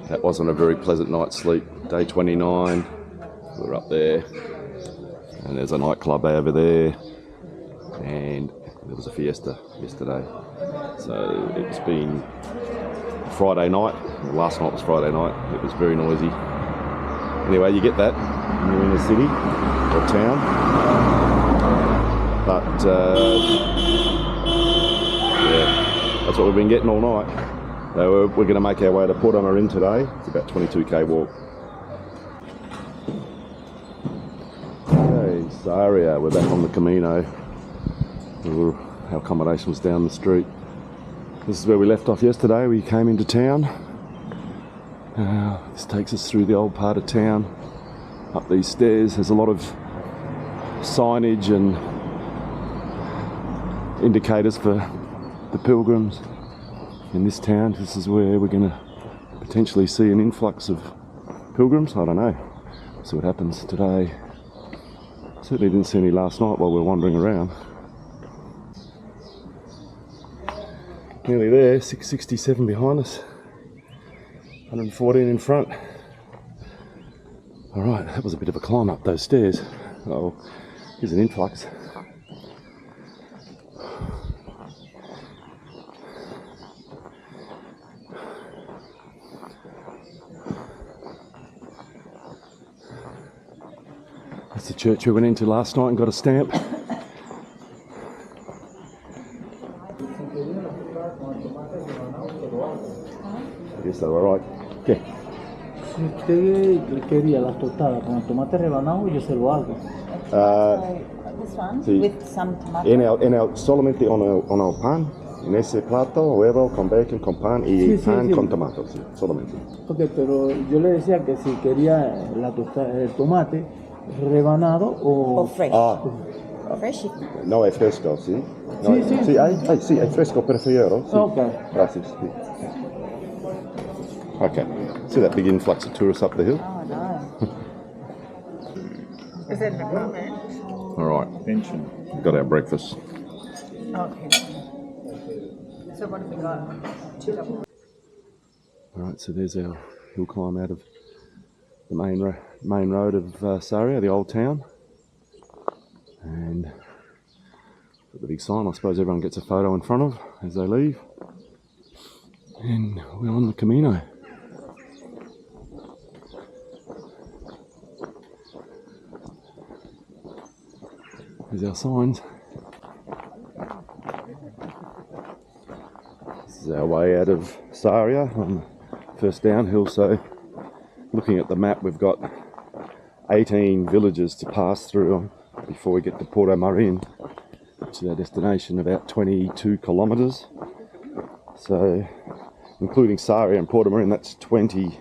That wasn't a very pleasant night's sleep. Day 29, we're up there, and there's a nightclub over there, and there was a fiesta yesterday. So it's been Friday night. Last night was Friday night. It was very noisy. Anyway, you get that when you're in a city or town. But yeah, that's what we've been getting all night. So we're going to make our way to Portomarin today. It's about 22k walk. Okay, Sarria, we're back on the Camino. Our accommodation was down the street. This is where we left off yesterday. We came into town. This takes us through the old part of town, up these stairs. There's a lot of signage and indicators for the pilgrims in this town. This is where we're going to potentially see an influx of pilgrims. I don't know. See what happens today. Certainly didn't see any last night while we were wandering around. Nearly there, 667 behind us, 114 in front. Alright, that was a bit of a climb up those stairs. Oh, here's an influx. That's the church we went into last night and got a stamp. Yes, all right. Okay. Si usted quería las tostadas con el tomate rebanado, yo se lo hago. This one Sí. with some tomato. Solamente en el pan, en ese plato, huevo con bacon, con pan y Sí, pan sí. con tomato, sí, solamente. Ok, pero yo le decía que si quería la tostada, el tomate rebanado o... Or fresh. Ah, Fresh. no es fresco, ¿sí? No, Sí, sí. sí, es fresco, prefiero. Sí. Ok. Gracias. Sí. Okay. See that big influx of tourists up the hill? Oh no. Is that an apartment? All right. Pension. We've got our breakfast. Okay. So what have we got? 2 double. All right, so there's our hill climb out of the main road of Sarria, the old town. And got the big sign, I suppose everyone gets a photo in front of as they leave. And we're on the Camino. There's our signs. This is our way out of Sarria on the first downhill. So looking at the map, we've got 18 villages to pass through before we get to Portomarin, which is our destination, about 22 kilometres. So including Sarria and Portomarin, that's 20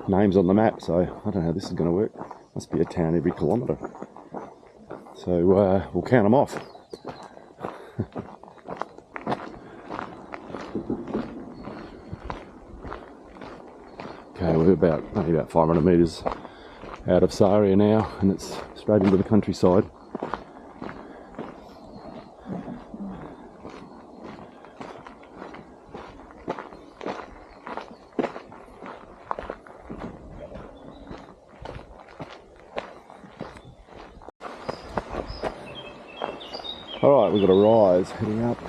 names on the map. So I don't know how this is going to work. Must be a town every kilometre. So we'll count them off. Okay, we're only about 500 metres out of Sarria now, and it's straight into the countryside. Alright, we've got a rise heading up.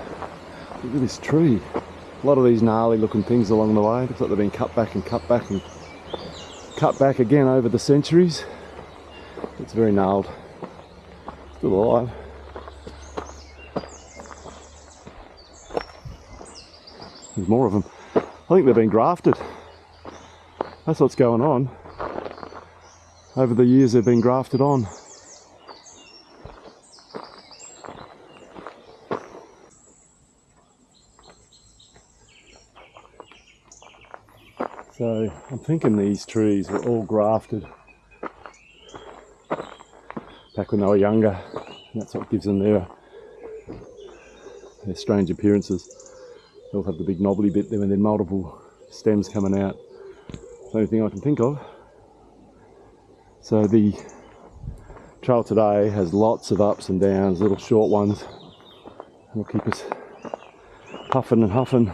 Look at this tree. A lot of these gnarly looking things along the way. Looks like they've been cut back and cut back and cut back again over the centuries. It's very gnarled. Still alive. There's more of them. I think they've been grafted. That's what's going on. Over the years they've been grafted on. So I'm thinking these trees were all grafted back when they were younger. And that's what gives them their strange appearances. They'll have the big knobbly bit there and then multiple stems coming out. It's the only thing I can think of. So the trail today has lots of ups and downs, little short ones. Will keep us puffing and huffing.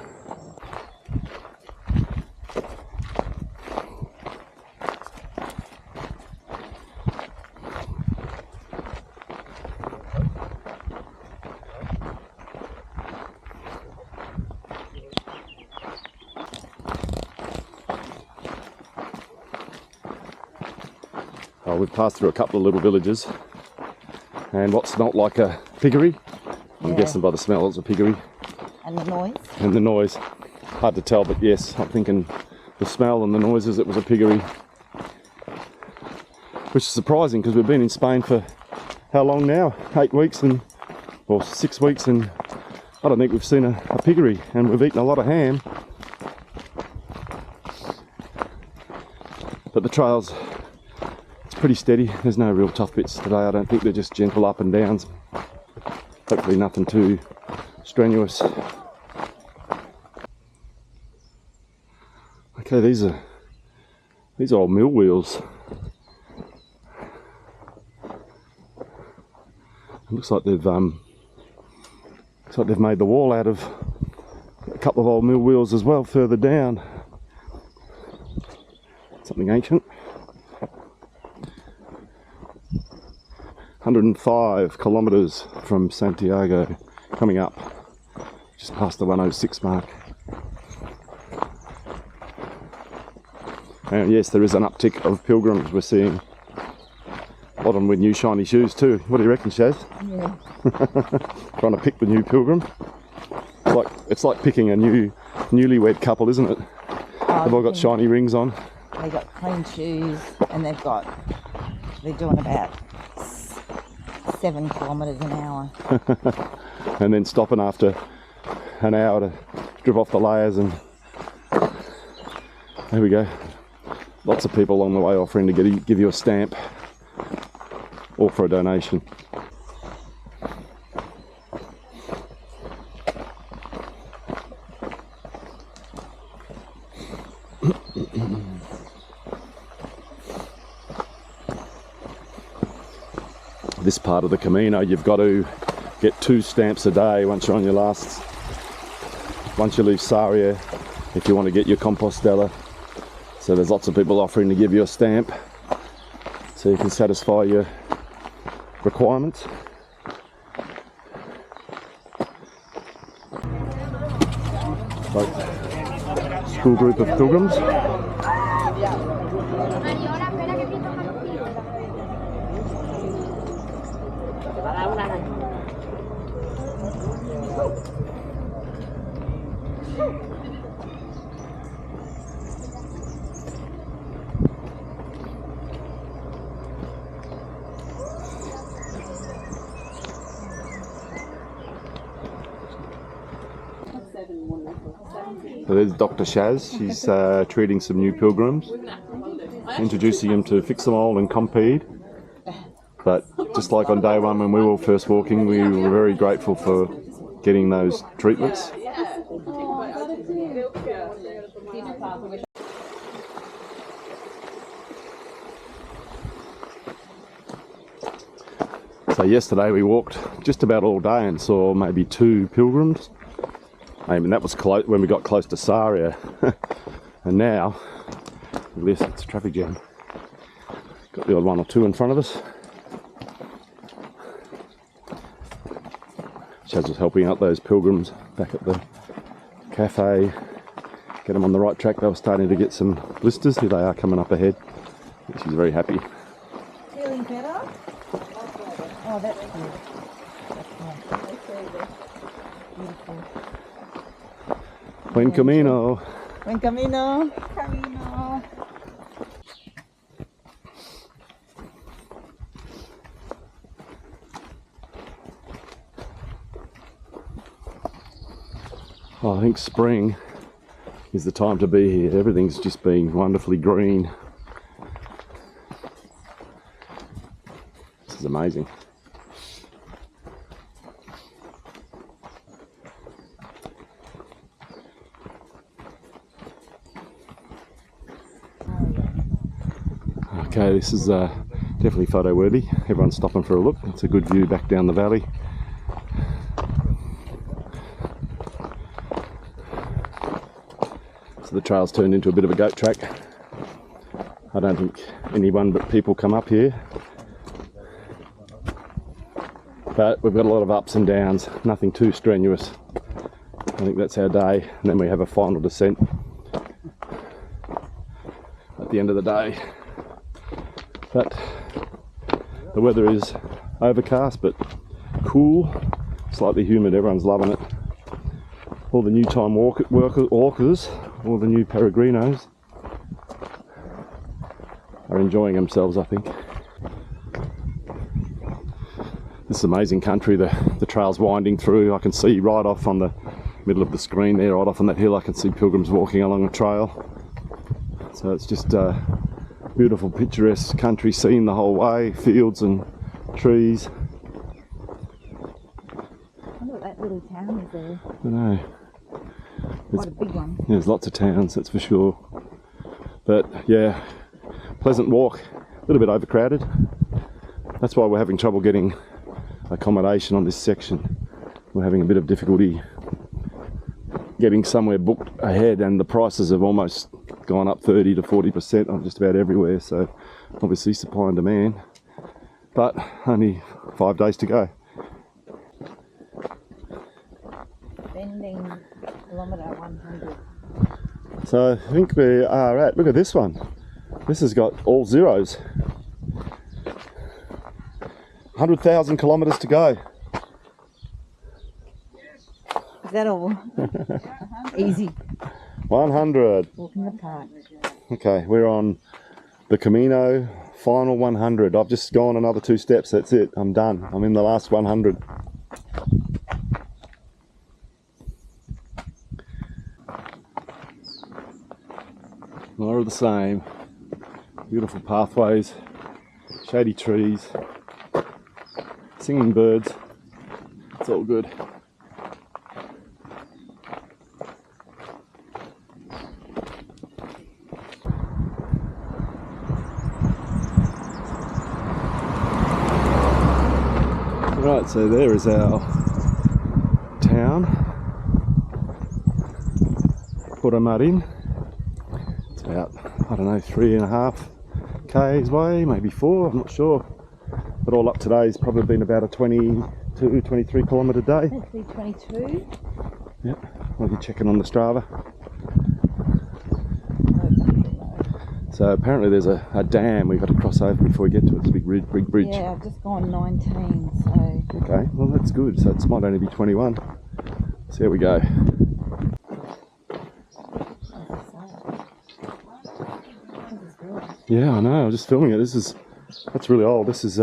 Oh, we've passed through a couple of little villages, and what smelt like a piggery, I'm guessing by the smell it's a piggery. And the noise? And the noise, hard to tell, but yes, I'm thinking the smell and the noises, it was a piggery. Which is surprising because we've been in Spain for how long now? 8 weeks or 6 weeks, and I don't think we've seen a piggery, and we've eaten a lot of ham. But the trails, it's pretty steady. There's no real tough bits today. I don't think they're just gentle up and downs. Hopefully nothing too strenuous. Okay, these are old mill wheels. It looks like they've made the wall out of a couple of old mill wheels as well further down. Something ancient. 105 kilometers from Santiago, coming up just past the 106 mark. And yes, there is an uptick of pilgrims we're seeing. A lot of them with new shiny shoes too. What do you reckon, Shaz? Yeah. Trying to pick the new pilgrim. It's like picking a newlywed couple, isn't it? They've all got shiny rings on. They got clean shoes, and they're doing about 7 kilometres an hour. And then stopping after an hour to strip off the layers, and there we go. Lots of people along the way offering to give you a stamp or for a donation. This part of the Camino, you've got to get 2 stamps a day once you're on your last. Once you leave Sarria, if you want to get your Compostela. So there's lots of people offering to give you a stamp so you can satisfy your requirements. So, school group of pilgrims. So there's Dr. Shaz. She's treating some new pilgrims, introducing them to Fixamol and Compede. But just like on day one when we were first walking, we were very grateful for getting those treatments. So yesterday we walked just about all day and saw maybe 2 pilgrims. I mean, that was close when we got close to Sarria. And now, look at this, it's a traffic jam. Got the odd 1 or 2 in front of us. Shaz was helping out those pilgrims back at the cafe, get them on the right track. They were starting to get some blisters. Here they are coming up ahead. She's very happy. Feeling better? Oh, that's good. Beautiful. Buen camino. Buen camino. Camino. Oh, I think spring is the time to be here. Everything's just been wonderfully green. This is amazing. Okay, this is definitely photo worthy. Everyone's stopping for a look. It's a good view back down the valley. So the trail's turned into a bit of a goat track. I don't think anyone but people come up here. But we've got a lot of ups and downs, nothing too strenuous. I think that's our day, and then we have a final descent at the end of the day. But The weather is overcast but cool, slightly humid. Everyone's loving it. All the new time walkers, all the new peregrinos are enjoying themselves, I think. This is amazing country. The trail's winding through. I can see right off on the middle of the screen there, right off on that hill, I can see pilgrims walking along the trail. So it's just a beautiful, picturesque country scene the whole way, fields and trees. Look, that little town is there. I know. Quite a big one. There's lots of towns, that's for sure. But yeah, pleasant walk, a little bit overcrowded. That's why we're having trouble getting accommodation on this section. We're having a bit of difficulty getting somewhere booked ahead, and the prices have almost gone up 30 to 40% on just about everywhere. So obviously supply and demand, but only 5 days to go. Bending kilometre 100. So I think we are at, look at this one. This has got all zeros. 100,000 kilometres to go. Is that all? Easy. 100. Walk in the park. Okay, we're on the Camino, final 100. I've just gone another 2 steps, that's it. I'm done. I'm in the last 100. More of the same. Beautiful pathways, shady trees, singing birds. It's all good. Right, so there is our town, Portomarin. It's about, I don't know, 3.5 k's away, maybe 4, I'm not sure. But all up today has probably been about a 22, 23 kilometre day. Hopefully 22. Yep, I'll be checking on the Strava. So apparently there's a dam we've got to cross over before we get to it. It's a big bridge. Yeah, I've just gone 19, so... Okay, well that's good. So it might only be 21. So here we go. Yeah, I know. I was just filming it. That's really old. This is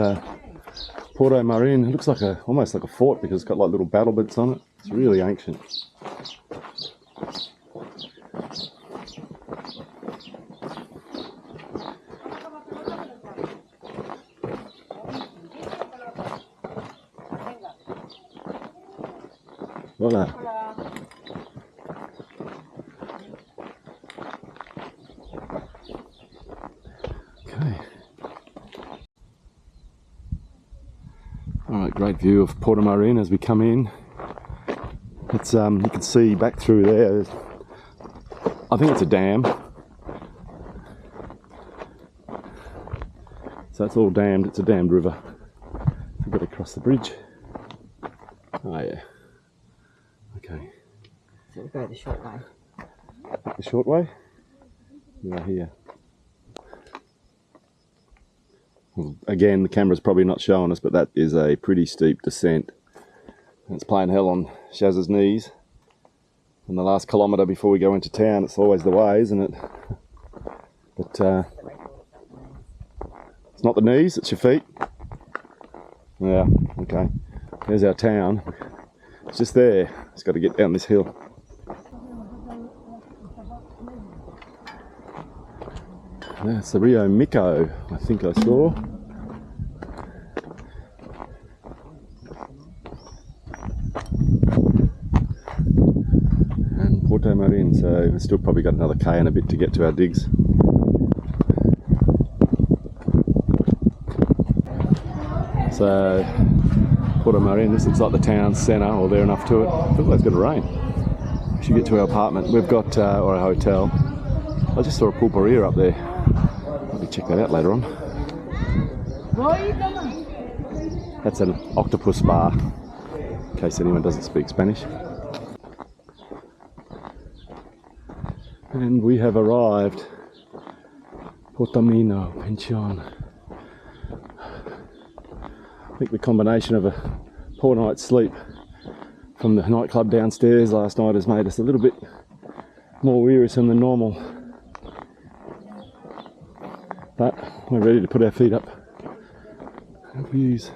Portomarin. It looks like almost like a fort because it's got like little battlements on it. It's really ancient. Voila. Okay. Alright, great view of Portomarin as we come in. It's you can see back through there. I think it's a dam. So it's all dammed, it's a dammed river. We've got to cross the bridge. Oh yeah. Okay. So we'll go the short way. The short way? We are here. Well, again, the camera's probably not showing us, but that is a pretty steep descent. It's playing hell on Shaz's knees. And the last kilometre before we go into town, it's always the way, isn't it? But it's not the knees, it's your feet. Yeah, okay. There's our town. It's just there. It's got to get down this hill. That's the Rio Mico, I think I saw. And Portomarin, so we've still probably got another K and a bit to get to our digs. So, Portomarin, this looks like the town centre, or there enough to it. I feel like it's going to rain. We should get to our apartment. We've got, or a hotel. I just saw a pulperia up there. Maybe check that out later on. That's an octopus bar, in case anyone doesn't speak Spanish. And we have arrived. Portomino Pension. think the combination of a poor night's sleep from the nightclub downstairs last night has made us a little bit more wearisome than normal. But we're ready to put our feet up. Views.